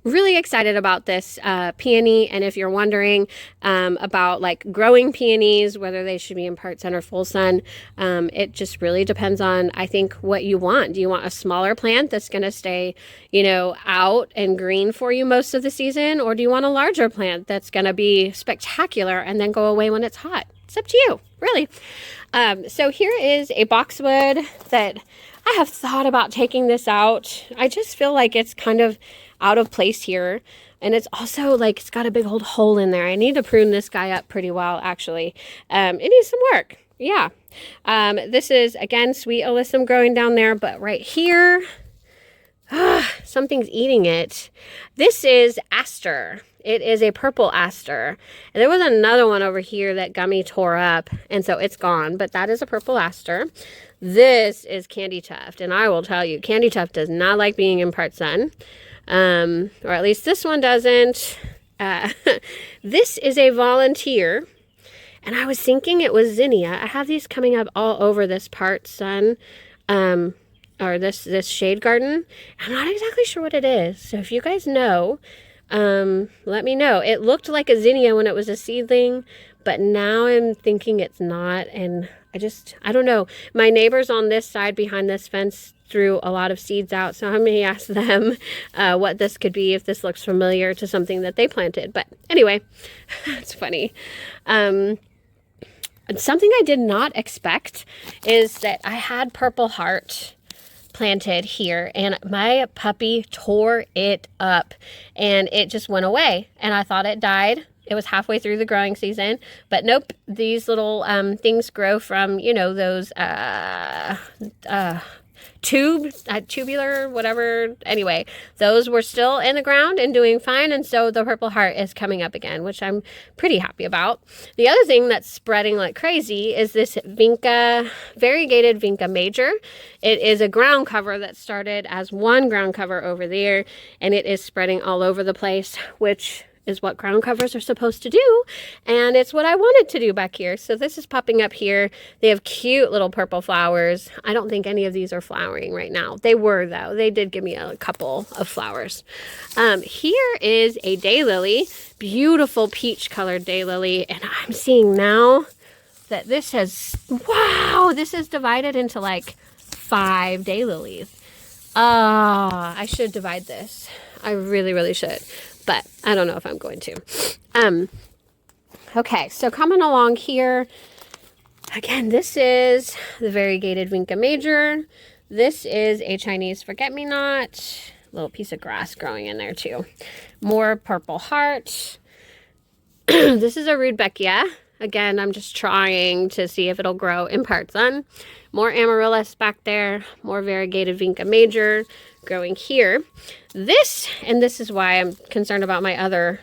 really excited about this peony. And if you're wondering about like growing peonies, whether they should be in part sun or full sun, it just really depends on, I think, what you want. Do you want a smaller plant that's going to stay, you know, out and green for you most of the season? Or do you want a larger plant that's going to be spectacular and then go away when it's hot? It's up to you, really. So here is a boxwood that I have thought about taking this out. I just feel like it's kind of out of place here. And it's also like it's got a big old hole in there. I need to prune this guy up pretty well, actually. It needs some work. Yeah. This is, again, sweet alyssum growing down there. But right here, something's eating it. This is aster. It is a purple aster. And there was another one over here that Gummy tore up, and so it's gone. But that is a purple aster. This is candy tuft, and I will tell you, candy tuft does not like being in part sun. Or at least this one doesn't. This is a volunteer, and I was thinking it was zinnia. I have these coming up all over this part sun, or this shade garden. I'm not exactly sure what it is. So if you guys know, let me know. It looked like a zinnia when it was a seedling, but now I'm thinking it's not. And I don't know. My neighbors on this side behind this fence threw a lot of seeds out, so I may ask them what this could be, if this looks familiar to something that they planted. But anyway, it's funny. Something I did not expect is that I had Purple Heart planted here, and my puppy tore it up, and it just went away, and I thought it died. It was halfway through the growing season, but nope. These little things grow from, you know, those tubular, whatever. Anyway, those were still in the ground and doing fine, and so the Purple Heart is coming up again, which I'm pretty happy about. The other thing that's spreading like crazy is this variegated Vinca major. It is a ground cover that started as one ground cover over there, and it is spreading all over the place, which is what ground covers are supposed to do, and it's what I wanted to do back here. So this is popping up here. They have cute little purple flowers. I don't think any of these are flowering right now. They were, though. They did give me a couple of flowers. Here is a daylily, beautiful peach colored daylily, and I'm seeing now that this has, wow, this is divided into like 5 daylilies. I should divide this. I really, really should. But I don't know if I'm going to. Okay, so coming along here, again, this is the variegated Vinca major. This is a Chinese forget-me-not. Little piece of grass growing in there too. More Purple Heart. This is a Rudbeckia. Again, I'm just trying to see if it'll grow in part sun. More Amaryllis back there. More variegated Vinca major growing here. This is why I'm concerned about my other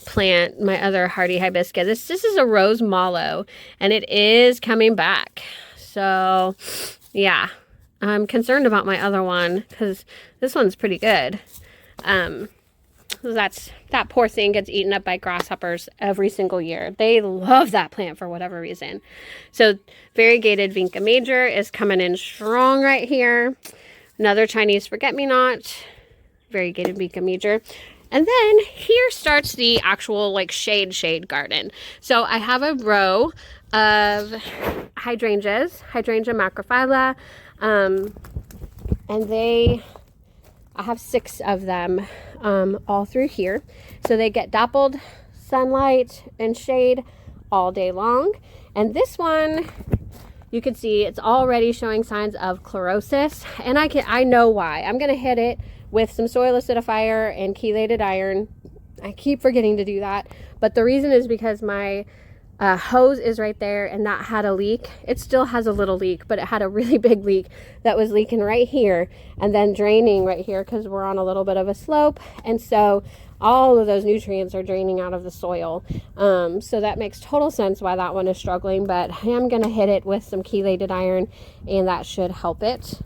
plant, my other hardy hibiscus. This is a rose mallow, and it is coming back. So, yeah, I'm concerned about my other one because this one's pretty good. That poor thing gets eaten up by grasshoppers every single year. They love that plant for whatever reason. So variegated Vinca major is coming in strong right here. Another Chinese forget-me-not, variegated Vinca major. And then here starts the actual like shade garden. So I have a row of hydrangeas, Hydrangea macrophylla, and I have 6 of them all through here. So they get dappled sunlight and shade all day long. And this one, you can see it's already showing signs of chlorosis, and I know why. I'm going to hit it with some soil acidifier and chelated iron. I keep forgetting to do that, but the reason is because my hose is right there, and that had a leak. It still has a little leak, but it had a really big leak that was leaking right here and then draining right here because we're on a little bit of a slope, and so all of those nutrients are draining out of the soil. So that makes total sense why that one is struggling, but I am going to hit it with some chelated iron, and that should help it.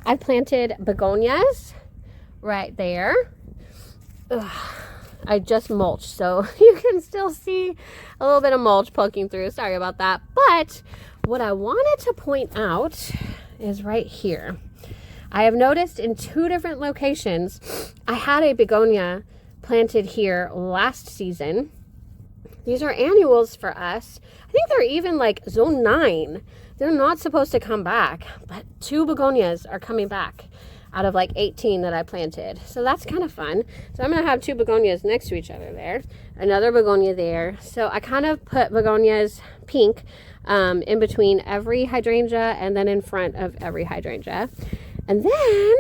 I planted begonias right there. Ugh. I just mulched, so you can still see a little bit of mulch poking through. Sorry about that. But what I wanted to point out is right here. I have noticed in 2 different locations, I had a begonia planted here last season. These are annuals for us. I think they're even like zone 9. They're not supposed to come back, but 2 begonias are coming back out of like 18 that I planted. So that's kind of fun. So I'm going to have 2 begonias next to each other there. Another begonia there. So I kind of put begonias pink in between every hydrangea and then in front of every hydrangea. And then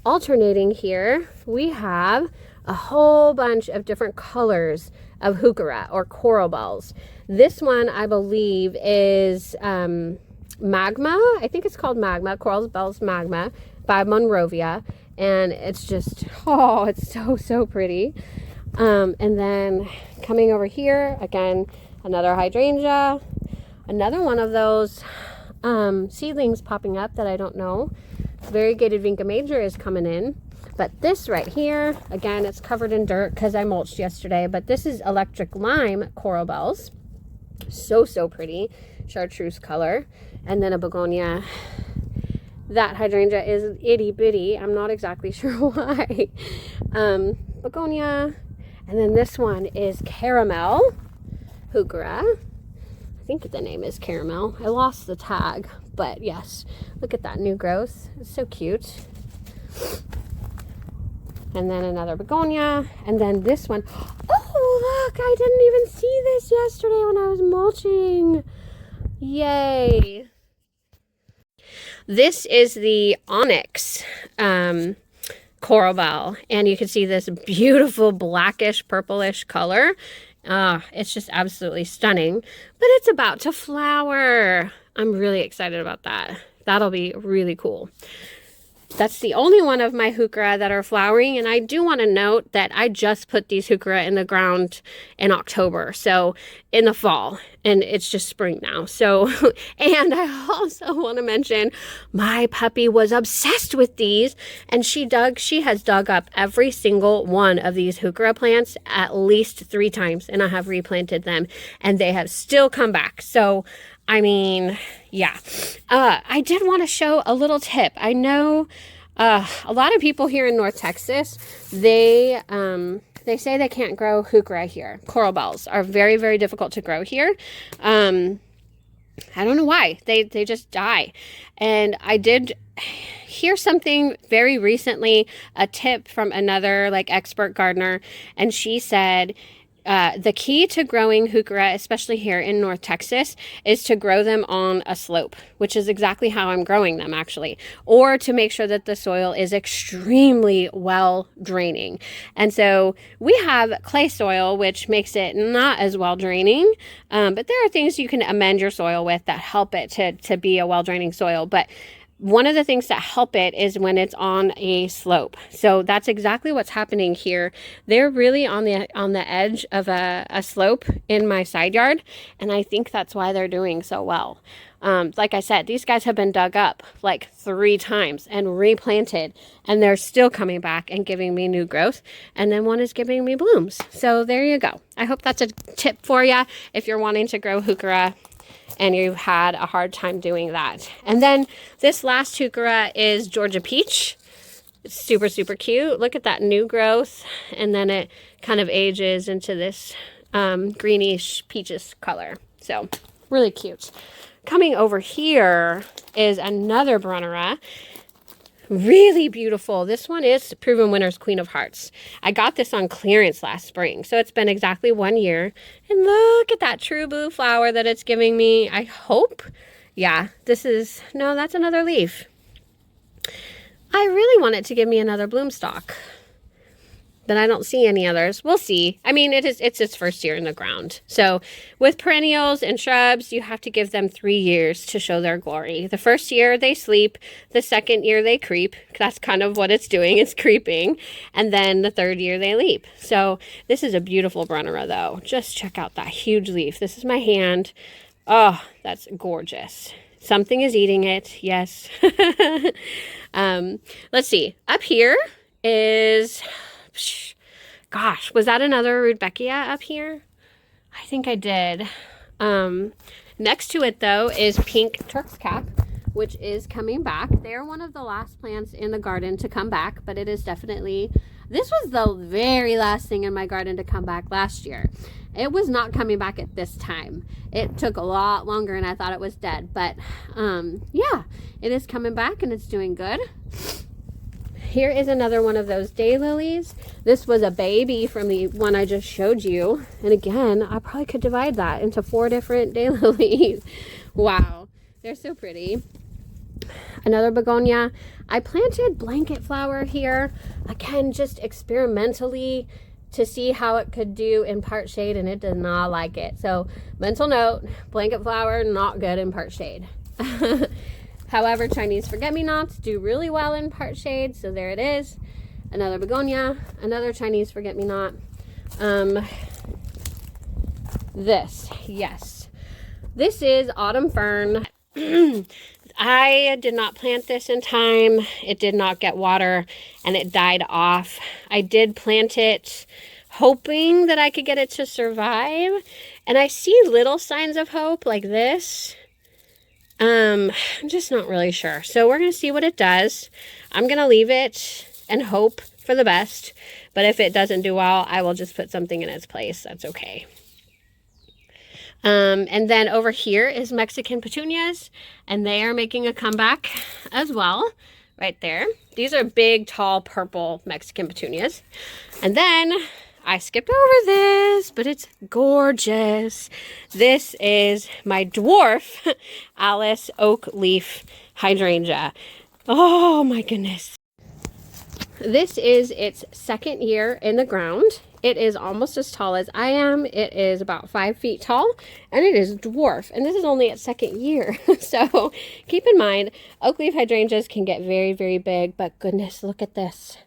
alternating here, we have a whole bunch of different colors of heuchera or coral bells. This one I believe is Magma. I think it's called Magma, Coral Bells Magma by Monrovia. And it's just, oh, it's so pretty. And then coming over here, again, another hydrangea. Another one of those seedlings popping up that I don't know. Variegated Vinca Major is coming in. But this right here, again, it's covered in dirt because I mulched yesterday. But this is Electric Lime Coral Bells. So pretty. Chartreuse color. And then a begonia. That hydrangea is itty bitty. I'm not exactly sure why. Begonia. And then this one is Caramel Heuchera. I think the name is Caramel. I lost the tag, but yes. Look at that new growth. It's so cute. And then another begonia. And then this one. Oh, look, I didn't even see this yesterday when I was mulching. Yay. This is the Onyx coral bell. And you can see this beautiful blackish, purplish color. It's just absolutely stunning. But it's about to flower. I'm really excited about that. That'll be really cool. That's the only one of my heuchera that are flowering. And I do want to note that I just put these heuchera in the ground in October. So in the fall. And it's just spring now. So, and I also want to mention my puppy was obsessed with these. And she has dug up every single one of these heuchera plants at least 3 times. And I have replanted them. And they have still come back. So I mean, yeah. I did want to show a little tip. I know a lot of people here in North Texas, they say they can't grow heuchera here. Coral bells are very, very difficult to grow here. I don't know why. They just die. And I did hear something very recently, a tip from another like expert gardener, and she said, the key to growing heuchera, especially here in North Texas, is to grow them on a slope, which is exactly how I'm growing them actually, or to make sure that the soil is extremely well draining. And so we have clay soil, which makes it not as well draining, but there are things you can amend your soil with that help it to be a well draining soil. But one of the things that help it is when it's on a slope. So that's exactly what's happening here. They're really on the edge of a slope in my side yard, and I think that's why they're doing so well. Like I said, these guys have been dug up like 3 times and replanted, and they're still coming back and giving me new growth. And then one is giving me blooms. So there you go. I hope that's a tip for you if you're wanting to grow heuchera and you've had a hard time doing that. And then this last heuchera is Georgia Peach. It's super cute. Look at that new growth. And then it kind of ages into this greenish peaches color. So really cute. Coming over here is another Brunnera. Really beautiful. This one is Proven Winner's Queen of Hearts. I got this on clearance last spring, so it's been exactly 1 year. And look at that true blue flower that it's giving me. I hope. Yeah, no, that's another leaf. I really want it to give me another bloom stalk, but I don't see any others. We'll see. I mean, it's its first year in the ground. So with perennials and shrubs, you have to give them 3 years to show their glory. The first year they sleep. The second year they creep. That's kind of what it's doing. It's creeping. And then the 3rd year they leap. So this is a beautiful Brunnera though. Just check out that huge leaf. This is my hand. Oh, that's gorgeous. Something is eating it. Yes. Let's see. Up here is... Gosh, was that another Rudbeckia up here? I think I did. Next to it, though, is Pink Turk's Cap, which is coming back. They're one of the last plants in the garden to come back, but it is definitely, this was the very last thing in my garden to come back last year. It was not coming back at this time. It took a lot longer and I thought it was dead, but yeah, it is coming back and it's doing good. Here is another one of those daylilies. This was a baby from the one I just showed you. And again, I probably could divide that into 4 different daylilies. Wow, they're so pretty. Another begonia. I planted blanket flower here, again, just experimentally to see how it could do in part shade, and it did not like it. So mental note, blanket flower, not good in part shade. However, Chinese forget-me-nots do really well in part shade, so there it is. Another begonia, another Chinese forget-me-not. This, yes. This is autumn fern. I did not plant this in time. It did not get water and it died off. I did plant it hoping that I could get it to survive. And I see little signs of hope like this. I'm just not really sure. So we're going to see what it does. I'm going to leave it and hope for the best. But if it doesn't do well, I will just put something in its place. That's okay. And then over here is Mexican petunias, and they are making a comeback as well, right there. These are big, tall, purple Mexican petunias. And then I skipped over this, but it's gorgeous. This is my dwarf Alice oak leaf hydrangea. Oh my goodness. This is its 2nd year in the ground. It is almost as tall as I am. It is about 5 feet tall, and it is dwarf. And this is only its 2nd year. So keep in mind, oak leaf hydrangeas can get very, very big, but goodness, look at this.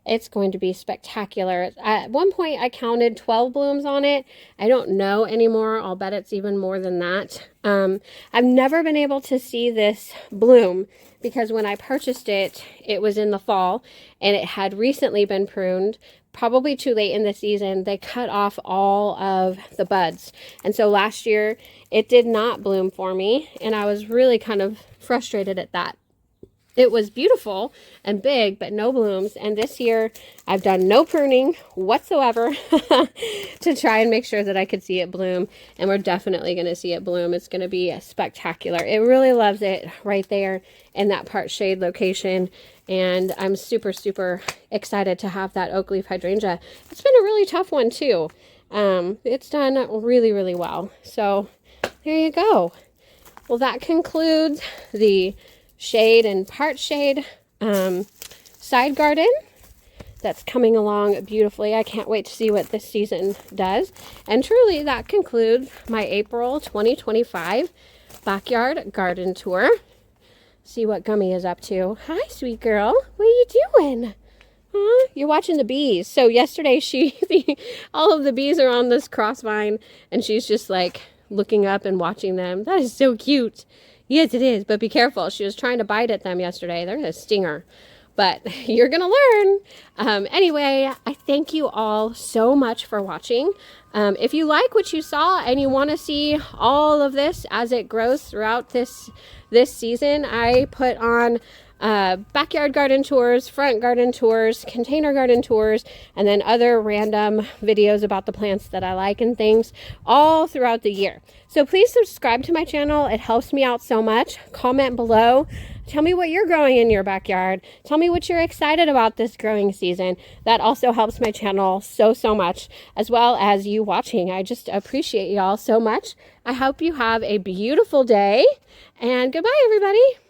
It's going to be spectacular. At one point, I counted 12 blooms on it. I don't know anymore. I'll bet it's even more than that. I've never been able to see this bloom because when I purchased it, it was in the fall and it had recently been pruned. Probably too late in the season. They cut off all of the buds. And so last year, it did not bloom for me. And I was really kind of frustrated at that. It was beautiful and big, but no blooms. And this year, I've done no pruning whatsoever to try and make sure that I could see it bloom. And we're definitely going to see it bloom. It's going to be spectacular. It really loves it right there in that part shade location. And I'm super, super excited to have that oak leaf hydrangea. It's been a really tough one too. It's done really, really well. So there you go. Well, that concludes the shade and part shade side garden that's coming along beautifully. I can't wait to see what this season does. And truly, that concludes my April 2025 backyard garden tour. See what Gummy is up to. Hi, sweet girl. What are you doing? Huh? You're watching the bees. So yesterday, all of the bees are on this cross vine, and she's just like looking up and watching them. That is so cute. Yes, it is, but be careful. She was trying to bite at them yesterday. They're a stinger, but you're going to learn. Anyway, I thank you all so much for watching. If you like what you saw and you want to see all of this as it grows throughout this season, I put on backyard garden tours, front garden tours, container garden tours, and then other random videos about the plants that I like and things all throughout the year. So please subscribe to my channel. It helps me out so much. Comment below. Tell me what you're growing in your backyard. Tell me what you're excited about this growing season. That also helps my channel so much, as well as you watching. I just appreciate y'all so much. I hope you have a beautiful day, and goodbye, everybody.